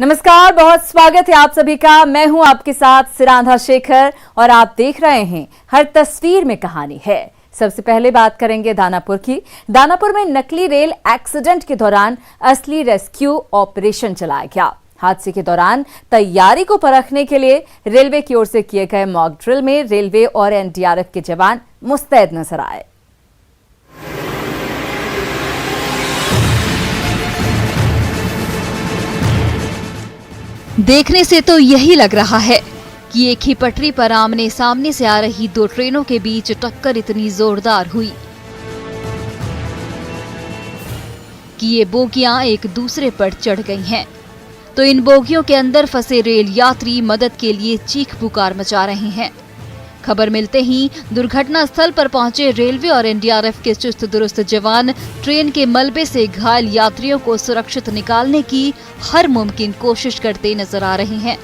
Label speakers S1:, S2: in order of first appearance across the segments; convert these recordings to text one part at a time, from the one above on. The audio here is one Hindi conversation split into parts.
S1: नमस्कार, बहुत स्वागत है आप सभी का। मैं हूं आपके साथ सिरांधा शेखर और आप देख रहे हैं हर तस्वीर में कहानी है। सबसे पहले बात करेंगे दानापुर की। दानापुर में नकली रेल एक्सीडेंट के दौरान असली रेस्क्यू ऑपरेशन चलाया गया। हादसे के दौरान तैयारी को परखने के लिए रेलवे की ओर से किए गए मॉक ड्रिल में रेलवे और एनडीआरएफ के जवान मुस्तैद नजर आए।
S2: देखने से तो यही लग रहा है कि एक ही पटरी पर आमने सामने से आ रही दो ट्रेनों के बीच टक्कर इतनी जोरदार हुई कि ये बोगियां एक दूसरे पर चढ़ गई हैं। तो इन बोगियों के अंदर फंसे रेल यात्री मदद के लिए चीख पुकार मचा रहे हैं। खबर मिलते ही दुर्घटना स्थल पर पहुंचे रेलवे और एनडीआरएफ के चुस्त दुरुस्त जवान ट्रेन के मलबे से घायल यात्रियों को सुरक्षित निकालने की हर मुमकिन कोशिश करते नजर आ रहे हैं।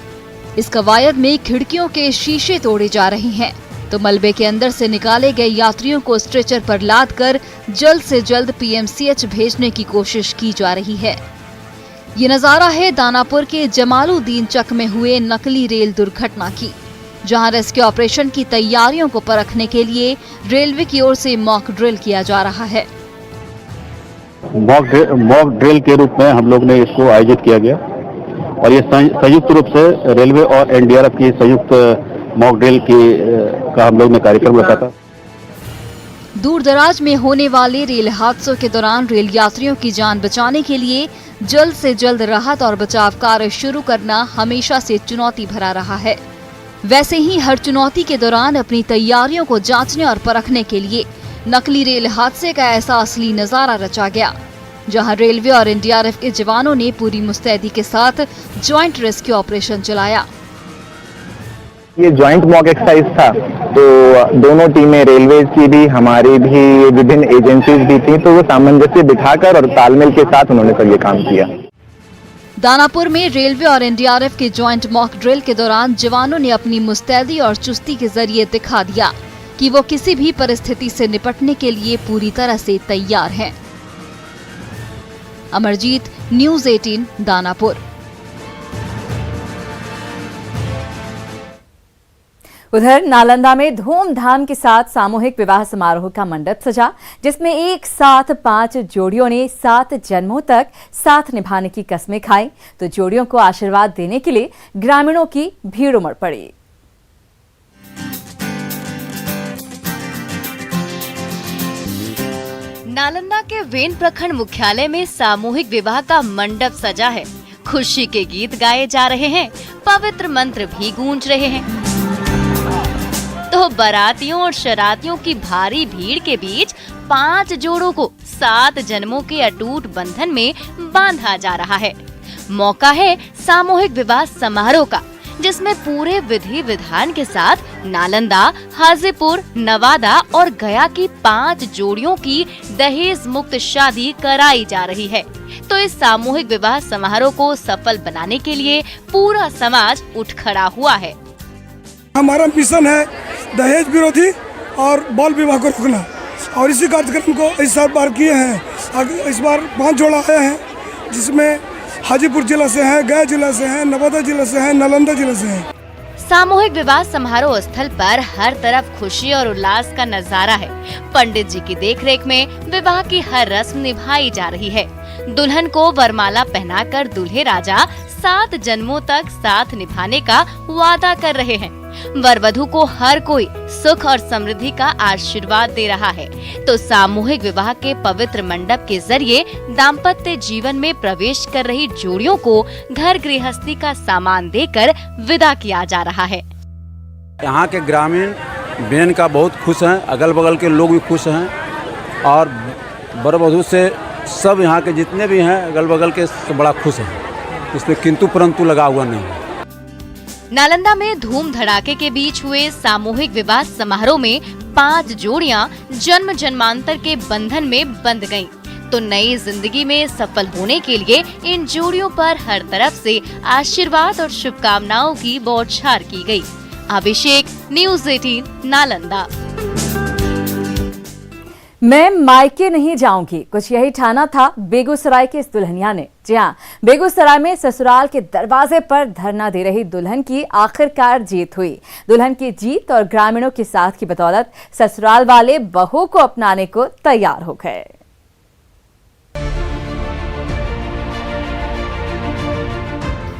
S2: इस कवायद में खिड़कियों के शीशे तोड़े जा रहे हैं, तो मलबे के अंदर से निकाले गए यात्रियों को स्ट्रेचर पर लादकर जल्द से जल्द पीएमसीएच भेजने की कोशिश की जा रही है। ये नजारा है दानापुर के जमालुद्दीन चक में हुए नकली रेल दुर्घटना की, जहां रेस्क्यू ऑपरेशन की तैयारियों को परखने के लिए रेलवे की ओर से मॉक ड्रिल किया जा रहा है।
S3: मॉक ड्रिल के रूप में हम लोग ने इसको आयोजित किया गया और ये संयुक्त रूप से रेलवे और एनडीआरएफ की संयुक्त मॉक ड्रिल का हम लोग ने कार्यक्रम रखा था।
S2: दूर दराज में होने वाले रेल हादसों के दौरान रेल यात्रियों की जान बचाने के लिए जल्द से जल्द राहत और बचाव कार्य शुरू करना हमेशा से चुनौती भरा रहा है। वैसे ही हर चुनौती के दौरान अपनी तैयारियों को जांचने और परखने के लिए नकली रेल हादसे का ऐसा असली नजारा रचा गया, जहां रेलवे और एनडीआरएफ के जवानों ने पूरी मुस्तैदी के साथ ज्वाइंट रेस्क्यू ऑपरेशन चलाया।
S4: ये ज्वाइंट मॉक एक्सरसाइज था, तो दोनों टीमें रेलवे की भी हमारी भी विभिन्न एजेंसीज भी थी, तो वो सामंजस्य बिठाकर और तालमेल के साथ उन्होंने सब ये काम किया।
S2: दानापुर में रेलवे और एनडीआरएफ के ज्वाइंट मॉक ड्रिल के दौरान जवानों ने अपनी मुस्तैदी और चुस्ती के जरिए दिखा दिया कि वो किसी भी परिस्थिति से निपटने के लिए पूरी तरह से तैयार हैं। अमरजीत, न्यूज़ 18, दानापुर।
S1: उधर नालंदा में धूमधाम के साथ सामूहिक विवाह समारोह का मंडप सजा, जिसमें एक साथ 5 जोड़ियों ने 7 जन्मों तक साथ निभाने की कस्में खाई। तो जोड़ियों को आशीर्वाद देने के लिए ग्रामीणों की भीड़ उमड़ पड़ी।
S5: नालंदा के वेन प्रखंड मुख्यालय में सामूहिक विवाह का मंडप सजा है। खुशी के गीत गाए जा रहे हैं, पवित्र मंत्र भी गूंज रहे हैं। तो बारातियों और शरातियों की भारी भीड़ के बीच 5 जोड़ों को 7 जन्मों के अटूट बंधन में बांधा जा रहा है। मौका है सामूहिक विवाह समारोह का, जिसमें पूरे विधि विधान के साथ नालंदा, हाजीपुर, नवादा और गया की 5 जोड़ियों की दहेज मुक्त शादी कराई जा रही है। तो इस सामूहिक विवाह समारोह को सफल बनाने के लिए पूरा समाज उठ खड़ा हुआ है।
S6: हमारा मिशन है दहेज विरोधी और बाल विवाह को रोकना, और इसी कार्यक्रम को इस साल पार किए हैं। इस बार 5 जोड़ा आए हैं, जिसमें हाजीपुर जिला से हैं, गया जिला से हैं, नवादा जिला से हैं, नालंदा जिला से हैं।
S5: सामूहिक विवाह समारोह स्थल पर हर तरफ खुशी और उल्लास का नजारा है। पंडित जी की देखरेख में विवाह की हर रस्म निभाई जा रही है। दुल्हन को वरमाला पहनाकर दूल्हे राजा 7 जन्मों तक साथ निभाने का वादा कर रहे हैं। वर वधू को हर कोई सुख और समृद्धि का आशीर्वाद दे रहा है। तो सामूहिक विवाह के पवित्र मंडप के जरिए दाम्पत्य जीवन में प्रवेश कर रही जोड़ियों को घर गृहस्थी का सामान देकर विदा किया जा रहा है।
S7: यहाँ के ग्रामीण बहन का बहुत खुश हैं, अगल बगल के लोग भी खुश हैं और वर वधू से सब यहाँ के जितने भी हैं अगल बगल के सब बड़ा खुश हैं। इसमें किंतु परंतु लगा हुआ नहीं है।
S5: नालंदा में धूम धड़ाके के बीच हुए सामूहिक विवाह समारोह में 5 जोड़ियां जन्म जन्मांतर के बंधन में बंध गयीं। तो नई जिंदगी में सफल होने के लिए इन जोड़ियों पर हर तरफ से आशीर्वाद और शुभकामनाओं की बौछार की गई। अभिषेक, न्यूज़ 18, नालंदा।
S1: मैं मायके नहीं जाऊंगी, कुछ यही ठाना था बेगूसराय की इस दुल्हनिया ने। जी हाँ, बेगूसराय में ससुराल के दरवाजे पर धरना दे रही दुल्हन की आखिरकार जीत हुई। दुल्हन की जीत और ग्रामीणों के साथ की बदौलत ससुराल वाले बहू को अपनाने को तैयार हो गए।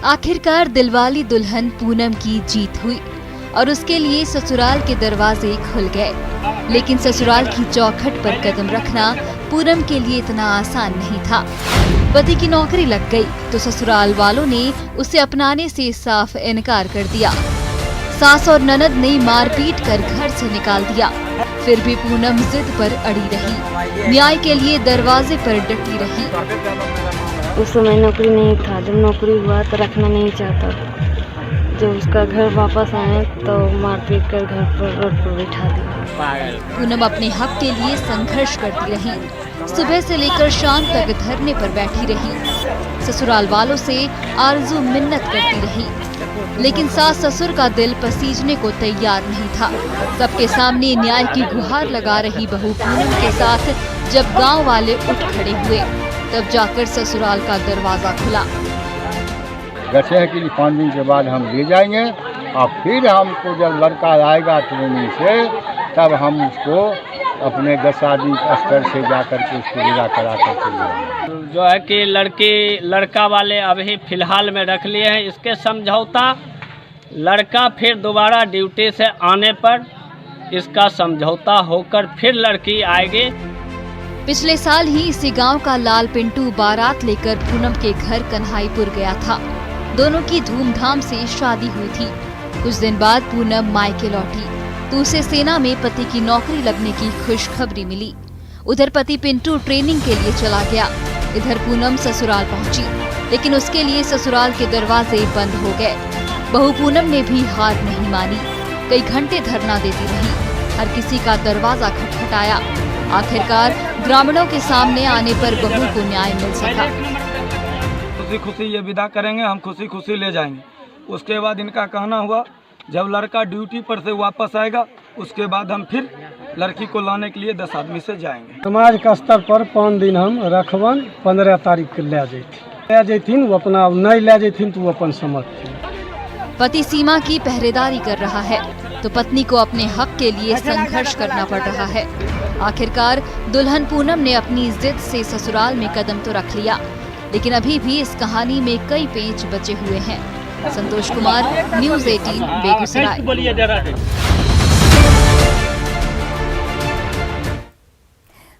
S2: आखिरकार दिलवाली दुल्हन पूनम की जीत हुई और उसके लिए ससुराल के दरवाजे खुल गए। लेकिन ससुराल की चौखट पर कदम रखना पूनम के लिए इतना आसान नहीं था। पति की नौकरी लग गई तो ससुराल वालों ने उसे अपनाने से साफ इनकार कर दिया। सास और ननद ने मारपीट कर घर से निकाल दिया। फिर भी पूनम जिद पर अड़ी रही, न्याय के लिए दरवाजे पर डटी रही।
S8: उस समय नौकरी नहीं था, जब नौकरी हुआ तो रखना नहीं चाहता। जब उसका घर वापस आए तो मारपीट कर घर पर रोड पर बिठा दिया।
S2: पूनम अपने हक के लिए संघर्ष करती रही। सुबह से लेकर शाम तक धरने पर बैठी रही। ससुराल वालों से आरजू मिन्नत करती रही, लेकिन सास ससुर का दिल पसीजने को तैयार नहीं था। सबके सामने न्याय की गुहार लगा रही बहू पूनम के साथ जब गांव वाले उठ खड़े हुए, तब जाकर ससुराल का दरवाजा खुला।
S9: जैसे है कि 5 दिन के बाद हम ले जाएंगे और फिर हमको जब लड़का आएगा ट्रेनिंग से तब हम उसको अपने 10 आदमी स्तर से जा करके उसको विदा करा करके
S10: जो है कि लड़का वाले अभी फिलहाल में रख लिए हैं। इसके समझौता लड़का फिर दोबारा ड्यूटी से आने पर इसका समझौता होकर फिर लड़की आएगी।
S2: पिछले साल ही इसी गांव का लाल पिंटू बारात लेकर पूनम के घर कन्हाईपुर गया था। दोनों की धूमधाम से शादी हुई थी। कुछ दिन बाद पूनम मायके लौटी तो उसे सेना में पति की नौकरी लगने की खुशखबरी मिली। उधर पति पिंटू ट्रेनिंग के लिए चला गया। इधर पूनम ससुराल पहुंची, लेकिन उसके लिए ससुराल के दरवाजे बंद हो गए। बहू पूनम ने भी हार नहीं मानी, कई घंटे धरना देती रही। हर किसी का दरवाजा खटखटाया। आखिरकार ग्रामीणों के सामने आने पर बहू को न्याय मिल सका।
S11: खुशी खुशी ये विदा करेंगे, हम खुशी खुशी ले जाएंगे। उसके बाद इनका कहना हुआ जब लड़का ड्यूटी पर से वापस आएगा उसके बाद हम फिर लड़की को लाने के लिए 10 आदमी से जाएंगे।
S12: समाज का स्तर पर 5 दिन हम रखबन, 15 तारीख के ले जैथिन, वो अपना नहीं ले जैथिन तो वो अपन समझथिन।
S2: पति सीमा की पहरेदारी कर रहा है तो पत्नी को अपने हक के लिए संघर्ष करना पड़ रहा है। आखिरकार दुल्हन पूनम ने अपनी जिद से ससुराल में कदम तो रख लिया, लेकिन अभी भी इस कहानी में कई पेच बचे हुए हैं। संतोष कुमार, न्यूज़ 18 बेगूसराय।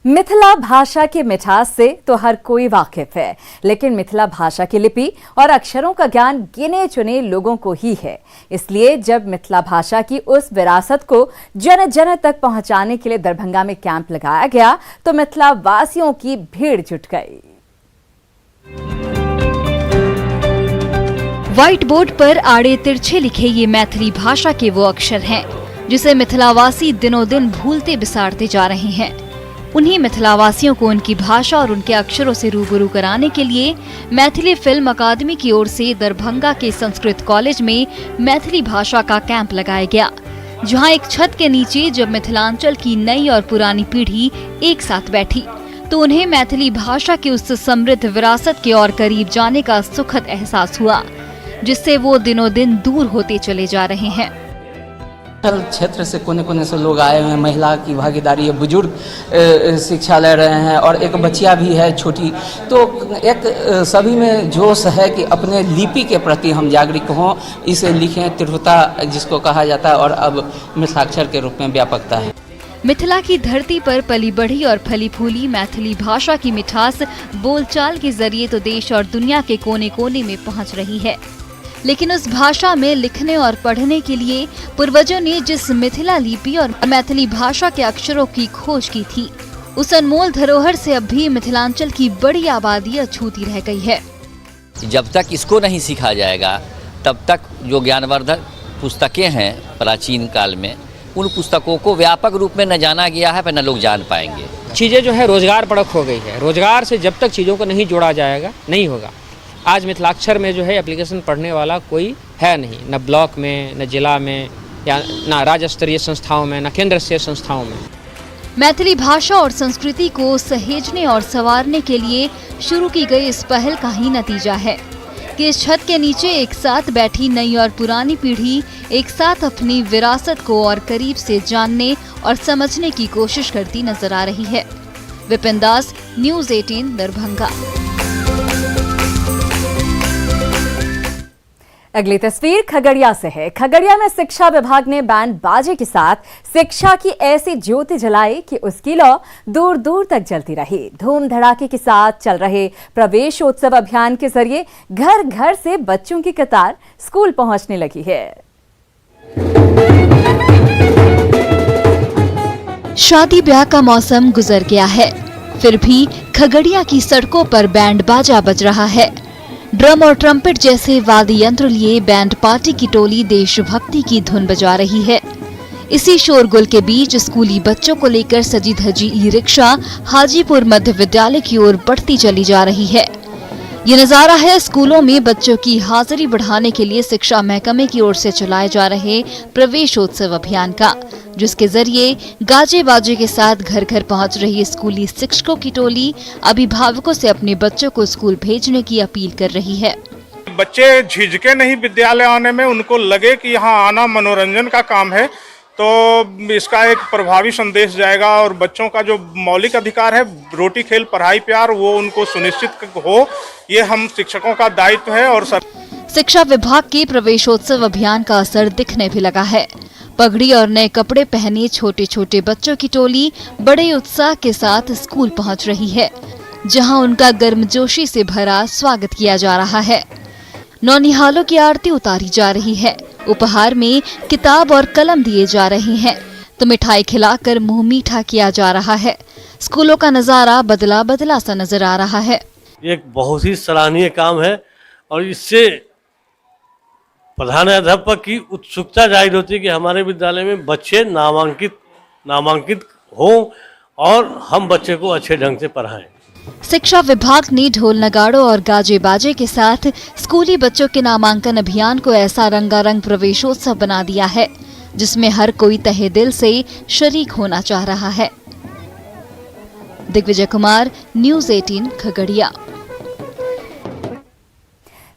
S1: मिथिला भाषा की मिठास से तो हर कोई वाकिफ है, लेकिन मिथिला भाषा की लिपि और अक्षरों का ज्ञान गिने चुने लोगों को ही है। इसलिए जब मिथिला भाषा की उस विरासत को जन जन तक पहुंचाने के लिए दरभंगा में कैंप लगाया गया तो मिथिला वासियों की भीड़ जुट गई।
S2: व्हाइट बोर्ड पर आड़े तिरछे लिखे ये मैथिली भाषा के वो अक्षर हैं जिसे मिथिलावासी दिनों दिन भूलते बिसारते जा रहे हैं। उन्हीं मिथिलावासियों को उनकी भाषा और उनके अक्षरों से रूबरू कराने के लिए मैथिली फिल्म अकादमी की ओर से दरभंगा के संस्कृत कॉलेज में मैथिली भाषा का कैंप लगाया गया, जहां एक छत के नीचे जब मिथिलांचल की नई और पुरानी पीढ़ी एक साथ बैठी तो उन्हें मैथिली भाषा की उस समृद्ध विरासत के और करीब जाने का सुखद एहसास हुआ, जिससे वो दिनों दिन दूर होते चले जा रहे हैं।
S13: क्षेत्र से कोने कोने से लोग आए हुए हैं, महिला की भागीदारी है, बुजुर्ग शिक्षा ले रहे हैं और एक बच्चिया भी है छोटी। तो एक सभी में जोश है कि अपने लिपि के प्रति हम जागरूक हों, इसे लिखें, तीव्रता जिसको कहा जाता है और अब मिथिलाक्षर के रूप में व्यापकता है।
S2: मिथिला की धरती पर पली बढ़ी और फली फूली मैथिली भाषा की मिठास बोलचाल के जरिए तो देश और दुनिया के कोने कोने में पहुंच रही है। लेकिन उस भाषा में लिखने और पढ़ने के लिए पूर्वजों ने जिस मिथिला लिपि और मैथिली भाषा के अक्षरों की खोज की थी, उस अनमोल धरोहर से अब भी मिथिलांचल की बड़ी आबादी अछूती रह गई है।
S14: जब तक इसको नहीं सीखा जाएगा तब तक जो ज्ञानवर्धक पुस्तकें हैं प्राचीन काल में, उन पुस्तकों को व्यापक रूप में न जाना गया है, पर न लोग जान पाएंगे।
S15: चीज़ें जो है रोजगार परक हो गई है। रोजगार से जब तक चीज़ों को नहीं जोड़ा जाएगा नहीं होगा। आज मिथिलाक्षर में जो है एप्लीकेशन पढ़ने वाला कोई है नहीं, न ब्लॉक में, न जिला में, या न राज्य स्तरीय संस्थाओं में, न केंद्र स्तरीय संस्थाओं में।
S2: मैथिली भाषा और संस्कृति को सहेजने और संवारने के लिए शुरू की गई इस पहल का ही नतीजा है कि इस छत के नीचे एक साथ बैठी नई और पुरानी पीढ़ी एक साथ अपनी विरासत को और करीब से जानने और समझने की कोशिश करती नजर आ रही है। विपिन दास, न्यूज़ 18 दरभंगा।
S1: अगली तस्वीर खगड़िया से है। खगड़िया में शिक्षा विभाग ने बैंड बाजे के साथ शिक्षा की ऐसी ज्योति जलाई कि उसकी लौ दूर दूर तक जलती रही। धूम धड़ाके के साथ चल रहे प्रवेशोत्सव अभियान के जरिए घर घर से बच्चों की कतार स्कूल पहुंचने लगी है।
S2: शादी ब्याह का मौसम गुजर गया है, फिर भी खगड़िया की सड़कों पर बैंड बाजा बज रहा है। ड्रम और ट्रम्पेट जैसे वाद्य यंत्र लिए बैंड पार्टी की टोली देशभक्ति की धुन बजा रही है। इसी शोरगुल के बीच स्कूली बच्चों को लेकर सजी धजी ई रिक्शा हाजीपुर मध्य विद्यालय की ओर बढ़ती चली जा रही है। ये नजारा है स्कूलों में बच्चों की हाजिरी बढ़ाने के लिए शिक्षा महकमे की ओर से चलाए जा रहे प्रवेशोत्सव अभियान का, जिसके जरिए गाजे बाजे के साथ घर घर पहुंच रही स्कूली शिक्षकों की टोली अभिभावकों से अपने बच्चों को स्कूल भेजने की अपील कर रही है।
S16: बच्चे झिझके नहीं विद्यालय आने में, उनको लगे कि यहाँ आना मनोरंजन का काम है, तो इसका एक प्रभावी संदेश जाएगा और बच्चों का जो मौलिक अधिकार है रोटी खेल पढ़ाई प्यार वो उनको सुनिश्चित हो, ये हम शिक्षकों का दायित्व है। और
S2: शिक्षा विभाग के प्रवेशोत्सव अभियान का असर दिखने भी लगा है। पगड़ी और नए कपड़े पहने छोटे छोटे बच्चों की टोली बड़े उत्साह के साथ स्कूल पहुंच रही है, जहां उनका गर्मजोशी से भरा स्वागत किया जा रहा है। नौनिहालों की आरती उतारी जा रही है, उपहार में किताब और कलम दिए जा रहे हैं, तो मिठाई खिलाकर मुंह मीठा किया जा रहा है। स्कूलों का नजारा बदला बदला सा नजर आ रहा है।
S17: एक बहुत ही सराहनीय काम है और इससे प्रधानाध्यापक की उत्सुकता जाहिर होती है कि हमारे विद्यालय में बच्चे नामांकित हों और हम बच्चे को अच्छे ढंग से पढ़ाएं।
S2: शिक्षा विभाग ने ढोल नगाड़ों और गाजे बाजे के साथ स्कूली बच्चों के नामांकन अभियान को ऐसा रंगारंग प्रवेशोत्सव बना दिया है, जिसमें हर कोई तहे दिल से शरीक होना चाह रहा है। दिग्विजय कुमार, न्यूज़ 18 खगड़िया।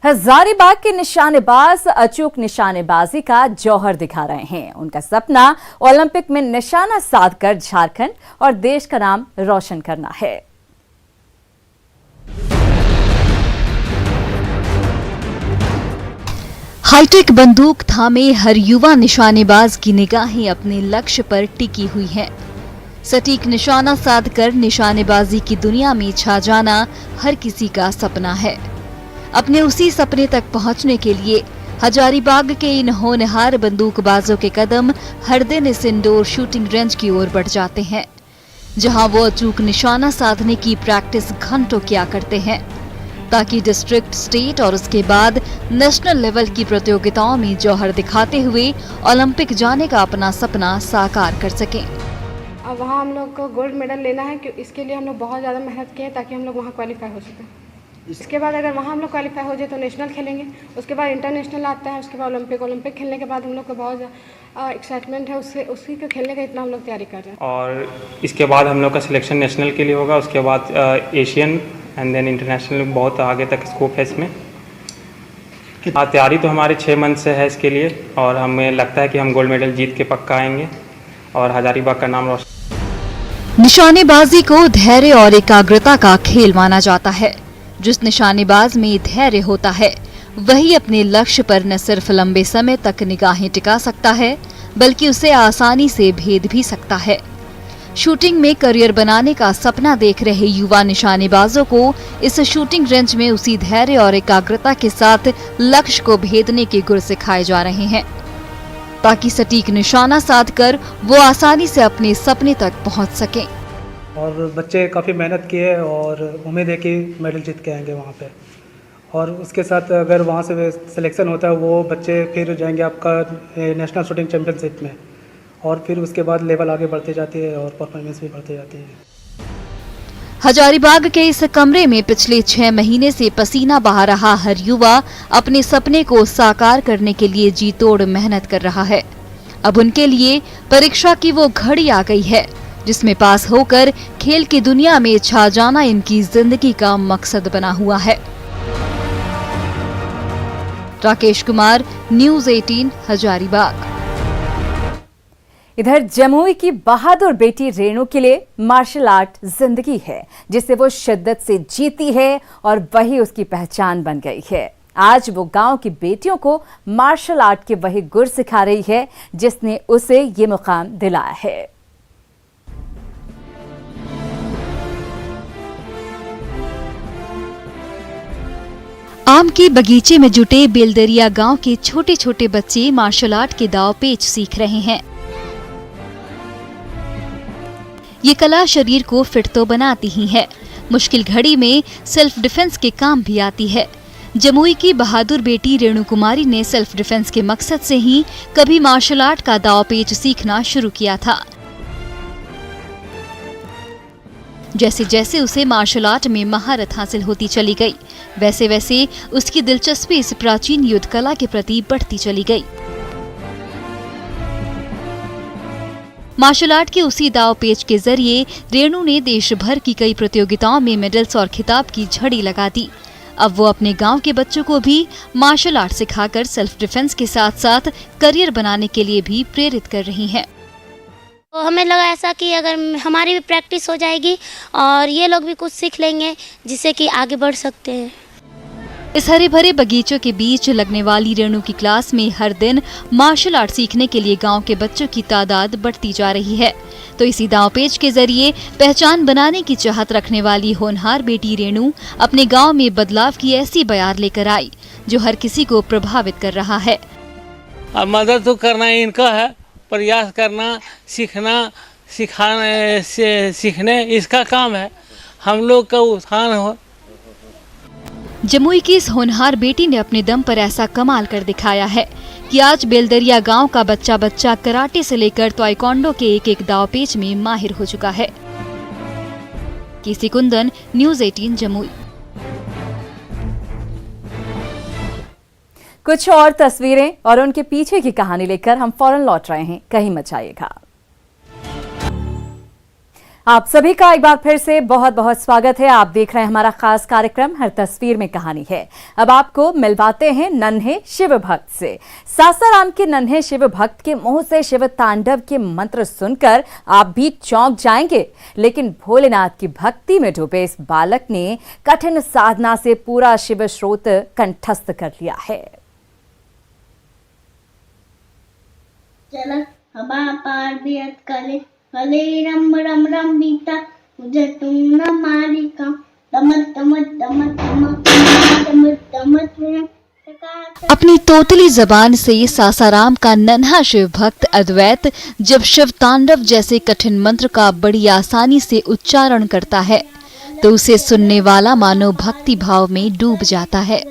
S1: हजारीबाग के निशानेबाज अचूक निशानेबाजी का जौहर दिखा रहे हैं। उनका सपना ओलंपिक में निशाना साधकर झारखंड और देश का नाम रोशन करना है।
S2: हाईटेक बंदूक थामे हर युवा निशानेबाज की निगाहें अपने लक्ष्य पर टिकी हुई हैं। सटीक निशाना साधकर निशानेबाजी की दुनिया में छा जाना हर किसी का सपना है। अपने उसी सपने तक पहुंचने के लिए हजारीबाग के इन होनहार बंदूकबाजों के कदम हर दिन इस इंडोर शूटिंग रेंज की ओर बढ़ जाते हैं, जहां वो अचूक निशाना साधने की प्रैक्टिस घंटों किया करते हैं, ताकि डिस्ट्रिक्ट, स्टेट और उसके बाद नेशनल लेवल की प्रतियोगिताओं में जौहर दिखाते हुए ओलंपिक जाने का अपना सपना साकार कर सकें।
S18: अब वहाँ हम लोग को गोल्ड मेडल लेना है, क्योंकि इसके लिए हम लोग बहुत ज़्यादा मेहनत किए ताकि हम लोग वहाँ क्वालिफाई हो सकें। इसके बाद अगर वहाँ हम लोग क्वालिफाई हो जाए तो नेशनल खेलेंगे, उसके बाद इंटरनेशनल आता है, उसके बाद ओलंपिक खेलने के बाद हम लोग को बहुत एक्साइटमेंट है उसी को खेलने का, इतना हम लोग तैयारी कर रहे हैं।
S19: और इसके बाद हम लोग का सिलेक्शन नेशनल के लिए होगा, उसके बाद एशियन एंड देन इंटरनेशनल, बहुत आगे तक स्कोप है इसमें। तैयारी तो हमारे 6 मंथ से है इसके लिए और हमें लगता है कि हम गोल्ड मेडल जीत के पक्का आएंगे और हजारीबाग का नाम रोशन।
S2: निशानेबाजी को धैर्य और एकाग्रता का खेल माना जाता है। जिस निशानेबाज में धैर्य होता है वही अपने लक्ष्य पर न सिर्फ लंबे समय तक निगाहें टिका सकता है, बल्कि उसे आसानी से भेद भी सकता है। शूटिंग में करियर बनाने का सपना देख रहे युवा निशानेबाजों को इस शूटिंग रेंज में उसी धैर्य और एकाग्रता के साथ लक्ष्य को भेदने के गुर सिखाए जा रहे हैं, ताकि सटीक निशाना साधकर वो आसानी से अपने सपने तक पहुंच सकें।
S20: और बच्चे काफ़ी मेहनत किए और उम्मीद है कि मेडल जीत के आएंगे वहाँ पे। और उसके साथ अगर वहाँ से सिलेक्शन होता है वो बच्चे फिर जाएंगे आपका नेशनल शूटिंग चैम्पियनशिप में, और फिर उसके बाद लेवल आगे बढ़ते जाती है और परफॉर्मेंस भी बढ़ती जाती है।
S2: हजारीबाग के इस कमरे में पिछले 6 महीने से पसीना बहा रहा हर युवा अपने सपने को साकार करने के लिए जी तोड़ मेहनत कर रहा है। अब उनके लिए परीक्षा की वो घड़ी आ गई है जिसमें पास होकर खेल की दुनिया में छा जाना इनकी जिंदगी का मकसद बना हुआ है। राकेश कुमार, न्यूज़ 18, हजारीबाग।
S1: इधर जमुई की बहादुर बेटी रेणु के लिए मार्शल आर्ट जिंदगी है, जिसे वो शिद्दत से जीती है और वही उसकी पहचान बन गई है। आज वो गांव की बेटियों को मार्शल आर्ट के वही गुर सिखा रही है जिसने उसे ये मुकाम दिलाया है।
S2: आम के बगीचे में जुटे बेलदरिया गांव के छोटे छोटे बच्चे मार्शल आर्ट के दांव पेच सीख रहे हैं। ये कला शरीर को फिट तो बनाती ही है, मुश्किल घड़ी में सेल्फ डिफेंस के काम भी आती है। जमुई की बहादुर बेटी रेणु कुमारी ने सेल्फ डिफेंस के मकसद से ही कभी मार्शल आर्ट का दांव पेच सीखना शुरू किया था। जैसे जैसे उसे मार्शल आर्ट में महारत हासिल होती चली गई, वैसे वैसे उसकी दिलचस्पी इस प्राचीन युद्ध कला के प्रति बढ़ती चली गई। मार्शल आर्ट के उसी दांव पेच के जरिए रेणु ने देश भर की कई प्रतियोगिताओं में मेडल्स और खिताब की झड़ी लगा दी। अब वो अपने गांव के बच्चों को भी मार्शल आर्ट सिखाकर सेल्फ डिफेंस के साथ साथ करियर बनाने के लिए भी प्रेरित कर रही हैं।
S21: तो हमें लगा ऐसा कि अगर हमारी भी प्रैक्टिस हो जाएगी और ये लोग भी कुछ सीख लेंगे जिससे कि आगे बढ़ सकते हैं।
S2: इस हरे भरे बगीचों के बीच लगने वाली रेणु की क्लास में हर दिन मार्शल आर्ट सीखने के लिए गांव के बच्चों की तादाद बढ़ती जा रही है। तो इसी दांव पेच के जरिए पहचान बनाने की चाहत रखने वाली होनहार बेटी रेणु अपने गांव में बदलाव की ऐसी बयार लेकर आई जो हर किसी को प्रभावित कर रहा है।
S17: अब मदद तो करना इनका है, प्रयास करना, सीखना, सिखाने से सीखने इसका काम है, हम लोग का उत्थान हो।
S2: जमुई की इस होनहार बेटी ने अपने दम पर ऐसा कमाल कर दिखाया है कि आज बेलदरिया गांव का बच्चा बच्चा कराटे से लेकर ताइक्वांडो के एक एक दांव पेच में माहिर हो चुका है। केसी कुंदन, न्यूज़ 18 जमुई।
S1: कुछ और तस्वीरें और उनके पीछे की कहानी लेकर हम फौरन लौट रहे हैं, कहीं मत जाइएगा। आप सभी का एक बार फिर से बहुत बहुत स्वागत है। आप देख रहे हैं हमारा खास कार्यक्रम हर तस्वीर में कहानी है। अब आपको मिलवाते हैं नन्हे शिव भक्त से। सासाराम के नन्हे शिव भक्त के मुंह से शिव तांडव के मंत्र सुनकर आप भी चौंक जाएंगे, लेकिन भोलेनाथ की भक्ति में डूबे इस बालक ने कठिन साधना से पूरा शिव स्रोत कंठस्थ कर लिया है।
S22: चल हवा पार बियत करे हले रम रम रम बीता मुझे तुम न मारी का तमत तमत तमत तमत तमत तमत।
S2: अपनी तोतली जबान से सासाराम का नन्हा शिव भक्त अद्वैत जब शिव तांडव जैसे कठिन मंत्र का बड़ी आसानी से उच्चारण करता है तो उसे सुनने वाला मानो भक्ति भाव में डूब जाता है।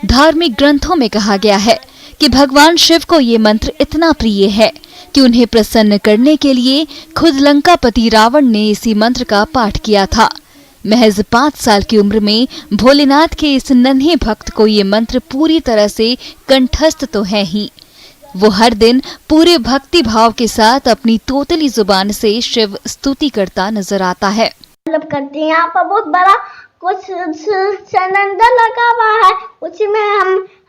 S2: धार्मिक ग्रंथों में कहा गया है कि भगवान शिव को ये मंत्र इतना प्रिय है कि उन्हें प्रसन्न करने के लिए खुद लंकापति रावण ने इसी मंत्र का पाठ किया था। महज 5 साल की उम्र में भोलेनाथ के इस नन्हे भक्त को ये मंत्र पूरी तरह से कंठस्थ तो है ही, वो हर दिन पूरे भक्ति भाव के साथ अपनी तोतली जुबान से शिव स्तुति करता नजर आता है।
S22: करते हैं यहाँ पर बहुत बड़ा कुछ सिलेंडर लगा हुआ है, उसी में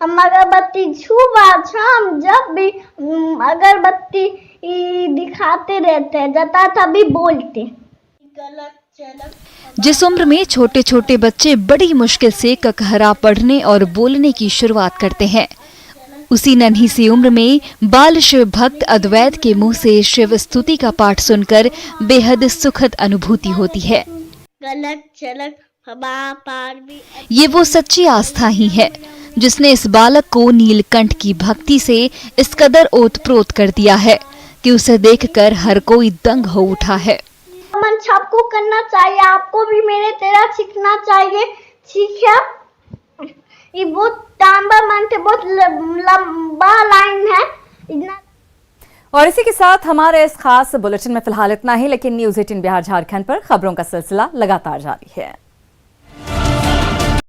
S22: हम अगरबत्ती शाम जब भी अगरबत्ती दिखाते रहते हैं, जता तभी बोलते।
S2: जिस उम्र में छोटे छोटे बच्चे बड़ी मुश्किल से ककहरा पढ़ने और बोलने की शुरुआत करते हैं, उसी नन्ही सी उम्र में बाल शिव भक्त अद्वैत के मुंह से शिव स्तुति का पाठ सुनकर बेहद सुखद अनुभूति होती है। ये वो सच्ची आस्था ही है जिसने इस बालक को नीलकंठ की भक्ति से इस कदर ओतप्रोत कर दिया है कि उसे देखकर हर कोई दंग हो उठा है।
S22: मन सबको करना चाहिए, आपको भी मेरे तरह सीखना चाहिए। सीखिए, ये बहुत लंबा मंत्र, बहुत लंबा लाइन है।
S1: और इसी के साथ हमारे इस खास बुलेटिन में फिलहाल इतना ही, लेकिन न्यूज़ 18 बिहार झारखंड पर खबरों का सिलसिला लगातार जारी है।